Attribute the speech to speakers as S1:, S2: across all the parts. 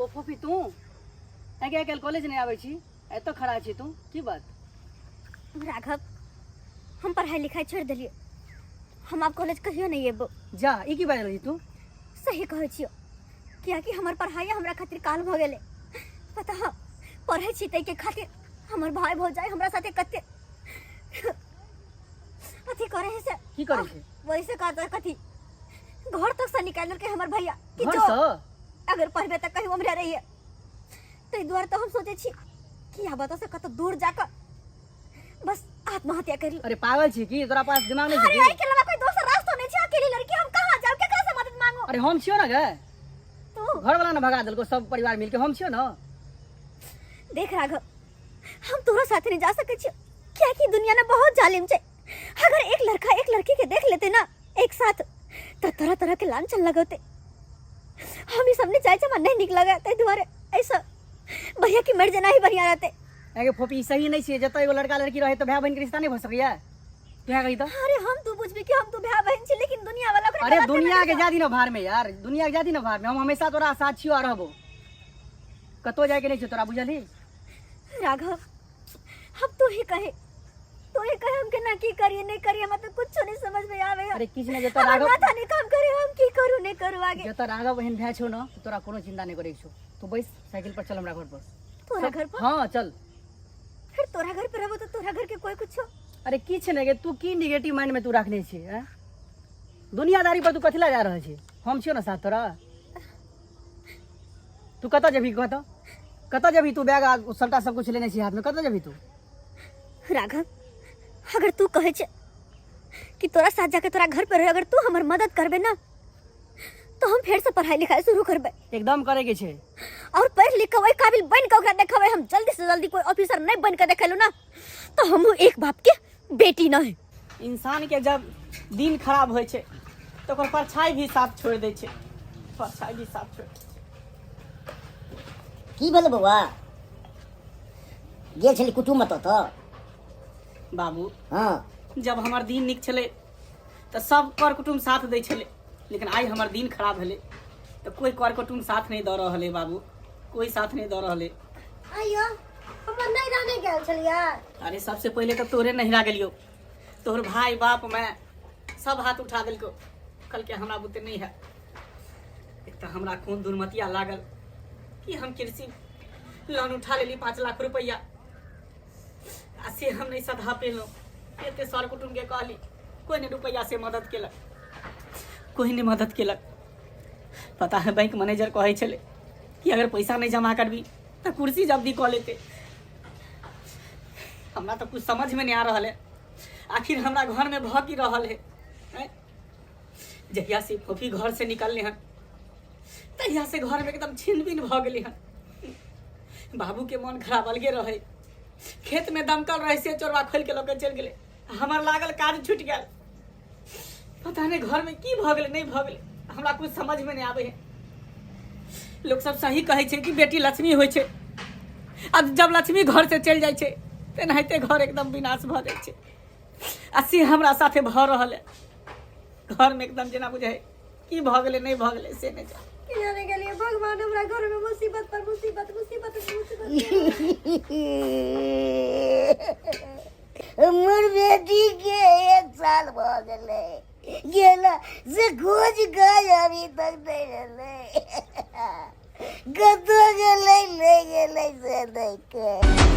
S1: ओ फूफी तू आगे कल कॉलेज नहीं आवे छी एतो खड़ा छी तू की बात?
S2: राघव हम पढ़ाई लिखाई छोड़ दिलिए, हम आप कॉलेज कहियो नहीं एबो।
S1: जा ई की बात रही तू?
S2: सही कहै छियो, किया कि हमर पढ़ाई हमरा खातिर काल भ गेले। पता ह पढ़ै छी तै के खातिर हमर भाई भौजाई हमरा साथे कते अथी करे है से
S1: की करे छे?
S2: वैसे कहता कथी घर तक से निकाल के हमर भैया कि
S1: घर
S2: जो
S1: से
S2: अगर पढ़बे त कहीं उमरे रहिए। तै द्वार तो हम सोचे छी कि आब तो से कत दूर जाकर बस आत्महत्या करी।
S1: अरे पागल छी की? तोरा पास दिमाग नहीं
S2: अरे
S1: छै
S2: आई के अलावा कोई दूसरा रास्ता नहीं छै। अकेली लड़की हम कहां जाऊ, केकरा से मदद मांगो?
S1: अरे हम छियो ना गे,
S2: तू
S1: घर वाला ना भगा देलको सब परिवार मिलके, हम छियो ना।
S2: देख राघव हम तोरा साथ नहीं जा सके छी, क्या कि दुनिया में बहुत जालिम छै। अगर एक लड़का एक लड़की के देख लेते ना एक साथ तो तरह तरह के लांछन लगते। हम ही सबने चाहे मन नहीं निक लगा ते द्वारे ऐसा भैया की मर जाना ही बढ़िया रहते।
S1: आगे फोफी सही नहीं छै, जत एगो लड़का लड़की रहे तो भाई बहन के रिश्ता नहीं भ सकैया। क्या कही तो?
S2: अरे हम तू पूछबी कि हम तू भाई बहन छी, लेकिन दुनिया वाला ओकरा
S1: अरे
S2: गलत
S1: दुनिया
S2: नहीं
S1: के जादी ना भार में यार, दुनिया के जादी ना भार में। हम हमेशा तोरा साथ छियो आ रहबो, कतो जाए के नहीं छै तोरा, बुझली?
S2: राघव अब तू ही कहे हम के ना की करिए नहीं करिए, मतलब कुछ नहीं समझ में आवे।
S1: अरे किछ ने जत
S2: हमर
S1: राघव
S2: माथा नहीं काम करे, हम की करू नहीं करू आगे।
S1: जत राघव बहन भै छौ ना, तोरा कोनो चिंता नहीं करे छौ। तू बैस साइकिल पर चल हमरा घर पर।
S2: तोरा घर पर?
S1: हां चल।
S2: फिर तोरा घर पे रहबो तो तोरा घर के कोई कुछ।
S1: अरे किछ ने गे, तू की नेगेटिव माइंड में तू रखने छी हैं? दुनियादारी पर तू कथिला जा रहल छी? हम छियो ना साथ तोरा। तू कत जेबी? कत जेबी तू? बैग आ सल्टा सब कुछ लेने छी हाथ में, कत जेबी तू?
S2: राघव अगर तू कहे छे कि तोरा साथ जाके तोरा घर पे रहे, अगर तू हमर मदद करबे ना तो हम फिर से पढ़ाई लिखाई शुरू करबे।
S1: एकदम करे के छे,
S2: और पढ़ लिख के वही काबिल बन के ओकरा देखबे। हम जल्दी से जल्दी कोई ऑफिसर नहीं बन के देखेलू ना तो हम एक बाप के बेटी न है।
S1: इंसान के जब दिन खराब होय छे तो ओकर परछाई भी साथ छोड़ दे छे, परछाई भी साथ छोड़।
S3: की भेल बौआ? गेल छली कुटुम मत तो?
S1: बाबू
S3: हाँ
S1: जब हमार दिन निक छले तो सब कर कुटुम साथ दे छले, लेकिन आई हमार दिन खराब भेले तो कोई कर कुटुम साथ नहीं द रहले। बाबू कोई साथ नहीं द रहले।
S2: आइयो हम नहीं रहने गेल छलिया।
S1: अरे सबसे पहले तो तोरे नहिरा गेलियो, तोहर भाई बाप मैं सब हाथ उठा दिलको, कल के हमरा बुते नहीं है। एक तो हमरा खून दुर्मतिया लागल कि हम कृषि लोन उठा लेली 5 लाख रुपया, आ से हम नहीं सधा पेलो। एते सर कुटुम के कहली, कोई ने रुपया से मदद केलक, कोई ने मदद केलक। पता है बैंक मैनेजर कहे छले कि अगर पैसा नहीं जमा करबी तो कुर्सी जब्दी कह लेते। हमरा तो कुछ समझ में नहीं आ रहा है, आखिर हमरा घर में भ की रहल है। जहिया से फोफी घर से निकलने हन तहिया से घर में एकदम छिनबिन भ गेली हन। बाबू के मन खराब अलगे रहे, खेत में दमकल रहे से चोरवा खोल के लोग चल गेले। हमर लागल काज छूट गेल, पता नहीं घर में की भ गेले नहीं भ गेले, हमरा कुछ समझ में नहीं आवे है। लोग सब सही कहे छे कि बेटी लक्ष्मी होय छे, अब जब लक्ष्मी घर से चल जाय छे तेनाहिते घर एकदम विनाश भ जाय छे। असी हमरा साथे भ रहल है, घर में एकदम जेना बुझे की भ गेले नहीं भ गेले से नहीं जाने।
S2: कि जाने के लिए भगवान हमरा घर में मुसीबत पर मुसीबत मुसीबत मुसीबत।
S3: हमर बेटी के 1 साल भ गेले, गेला से खोज गए अभी तक नहीं रहले। कतो गेले ले गेले से देख के।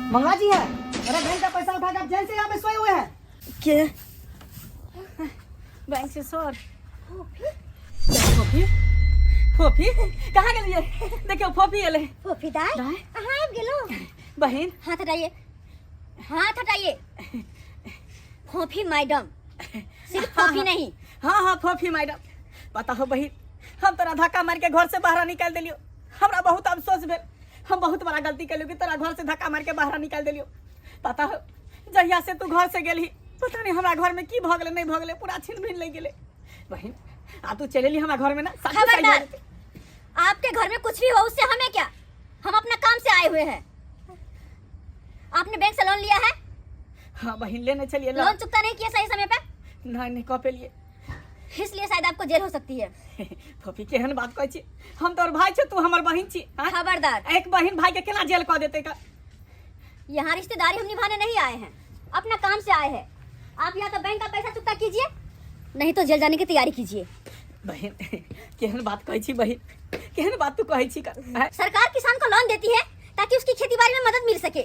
S1: मंगला जी है, मेरा बैंक का पैसा उठा के आप जेल से यहाँ पे सोए हुए हैं।
S2: के
S1: बैंक से सर फोफी फोफी कहाँ गेलिए? देखियो फोफी एले।
S2: फोफी दाई कहाँ आबि गेलो?
S1: बहन
S2: हाथ हटाइए, हाथ हटाइए। फोफी मैडम, सिर्फ फोफी नहीं।
S1: हाँ हाँ फोफी मैडम। पता हो बहन हम तोरा धक्का मार के घर से बाहर निकाल दिलियो। हमरा बहुत अफसोस भेल, हम बहुत बड़ा गलती कलियो कि तोरा घर से धक्का मार के बाहर निकाल दिलियो। पता हो जहिया से तू घर से गेली पता नहीं हमरा घर में की भ गेलै नहीं भ गेलै, पूरा छीन भिन लग गेलै। बहन आ तू चलेली हमरा घर में ना सब कुछ सही हो जेतै।
S2: आपके घर में कुछ भी हो उससे हमें क्या, हम अपना काम से आए हुए हैं। आपने बैंक से लोन लिया है?
S1: हाँ बहन लेने चलिए।
S2: लोन चुकता नहीं किया सही समय पे?
S1: नहीं कह पे लिए,
S2: इसलिए शायद आपको जेल हो सकती है।
S1: फफी केहन बात कहै छी, हम तोर भाई छ तू हमर बहन छी।
S2: खबरदार,
S1: एक बहन भाई के केना जेल कह देते का?
S2: यहाँ रिश्तेदारी हम निभाने नहीं आए हैं, अपना काम से आए हैं। आप या तो बैंक का पैसा चुकता कीजिए, नहीं तो जेल जाने की तैयारी कीजिए।
S1: बहन केहन बात कहै छी बहन, केहन बात तू कहै छी का?
S2: सरकार किसान को लोन देती है ताकि उसकी खेती बाड़ी में मदद मिल सके।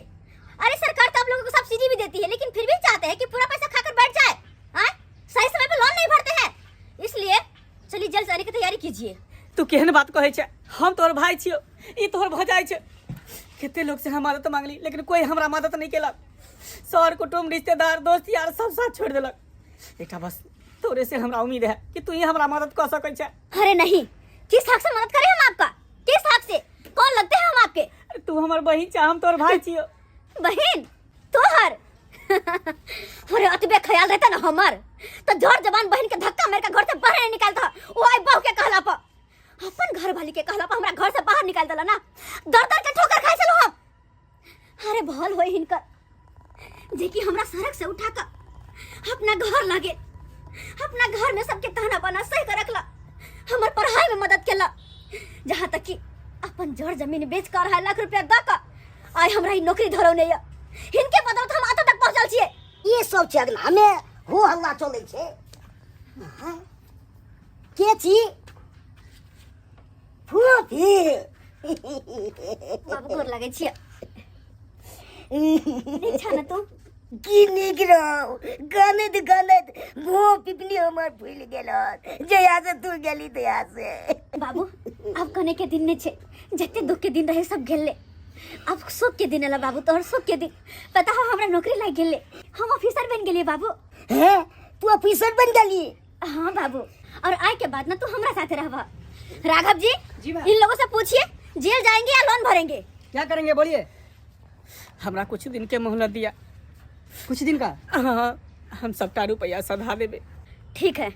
S2: अरे सरकार तो आप लोगों को सब्सिडी भी देती है, लेकिन फिर भी चाहते हैं कि पूरा पैसा खाकर बैठ जाए। सही समय पे लोन नहीं भरते हैं, इसलिए चलिए जेल जाने की तैयारी कीजिए।
S1: तू केहन बात कहै छै? हम तोर भाई छियो, ई तोहर भौजाई छै। कितने लोग से हम मदद मांगली लेकिन कोई हमरा मदद नहीं केलक। सर कुटुम्ब रिश्तेदार दोस्त यार सब साथ छोड़ देलक। बेटा बस तोरे से हमरा उम्मीद है कि तू ही हमरा मदद कर सकै छै।
S2: अरे नहीं, किस हक से मदद करें हम आपका? किस हक से? कौन लगते हैं हम आपके?
S1: तू हमर बहन छ, हम तोर भाई छियो।
S2: बहन तोहर अरे अतबे ख्याल रहता ना हमर तो जोर जबान बहन के धक्का मार के घर से बाहर नहीं निकालता। वो आई बहू के कहला पर, अपन घर वाली के कहला पर हमरा घर से बाहर निकाल देला ना, दर दर के ठोकर खाए चलो हम। अरे भल होई हिनकर जे कि हमरा सड़क से उठा कर अपना घर लागे, अपना घर में सबके ताना बाना सही कर रखला, हमर पढ़ाई में मदद केला, जहाँ तक कि अपन जड़ जमीन बेच कर 2.5 लाख रुपया द का आय हमरा ही नौकरी धरौ नहीं। हिनके बदौलत हम आतो तक पहुंचल छियै।
S3: ये सब छै अगना में हो हल्ला चलै छै। के छी? फूफी।
S2: बाबू गोर लगे छियै। नीक छ न तू?
S3: की नीक रहो, गनत गनत मुँह पिपली हमर फूल गेल। जया से तू गेली तया से।
S2: बाबू अब कने के दिन ने छे, जते दुख के दिन रहे सब गेले, अब सुख के दिन है बाबू, तोहर सुख के दिन। पता हो हमरा नौकरी लाग गेले, हम ऑफिसर बन गेले बाबू।
S3: हैं तू ऑफिसर बन गेली?
S2: हाँ बाबू, और आए के बाद ना तू हमरा साथे रहबा। राघव जी,
S1: जी मैम।
S2: इन लोगों से पूछिए जेल जाएंगे या लोन भरेंगे?
S4: क्या करेंगे बोलिए?
S1: हमरा कुछ दिन के मोहलत दिया।
S4: कुछ दिन का?
S1: हाँ हम सबटा रुपया सधा देबे।
S2: ठीक है,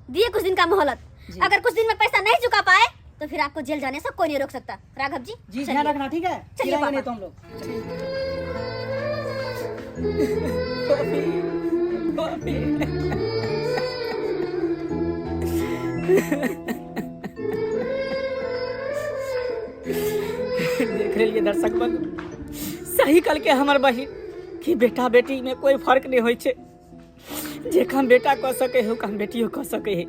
S2: दिए कुछ दिन का मोहलत। अगर कुछ दिन में पैसा नहीं चुका पाए तो फिर आपको जेल जाने से कोई नहीं रोक सकता। राघव जी
S4: जी
S2: चलिए।
S4: ध्यान रखना, ठीक है?
S2: चलिए
S4: चिल्लाएंगे नहीं
S2: पापा।
S4: तो हम लोग।
S1: देख रहिए दर्शक बंधु, सही कल के हमर बहिन कि बेटा बेटी में कोई फर्क नहीं होय छै। जे काम बेटा कह सके है काम बेटियो कह सके है,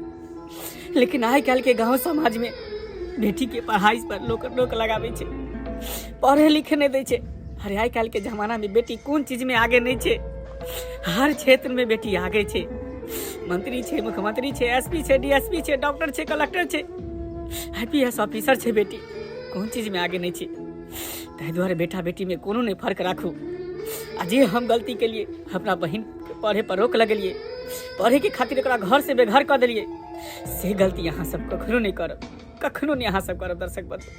S1: लेकिन आइ काल्हि के गाँव समाज में बेटी के पढ़ाई पर लोग रोक लगाबै छै, पढ़े लिखे नहीं दै छै। अरे आइ काल्हि के जमाना में बेटी कोन चीज में आगे नहीं छै, हर क्षेत्र में बेटी आगे छै। मंत्री छै, मुख्यमंत्री छै, एसपी छै, डीएसपी छै, डॉक्टर छै, कलेक्टर छै, आईपीएस ऑफिसर छै। बेटी कोन चीज में आगे नहीं छै। ताहि दुआरे बेटा बेटी में कोनो नहीं फर्क राखू। आ जे हम गलती के लिए अपना बहन के पढ़े पर रोक लगलिए, पढ़े के खातिर ओकरा घर से बेघर कर दिलिए, से गलती यहाँ सब कखनो नहीं करब, कखनो नहीं यहाँ सब करब दर्शक बंधु।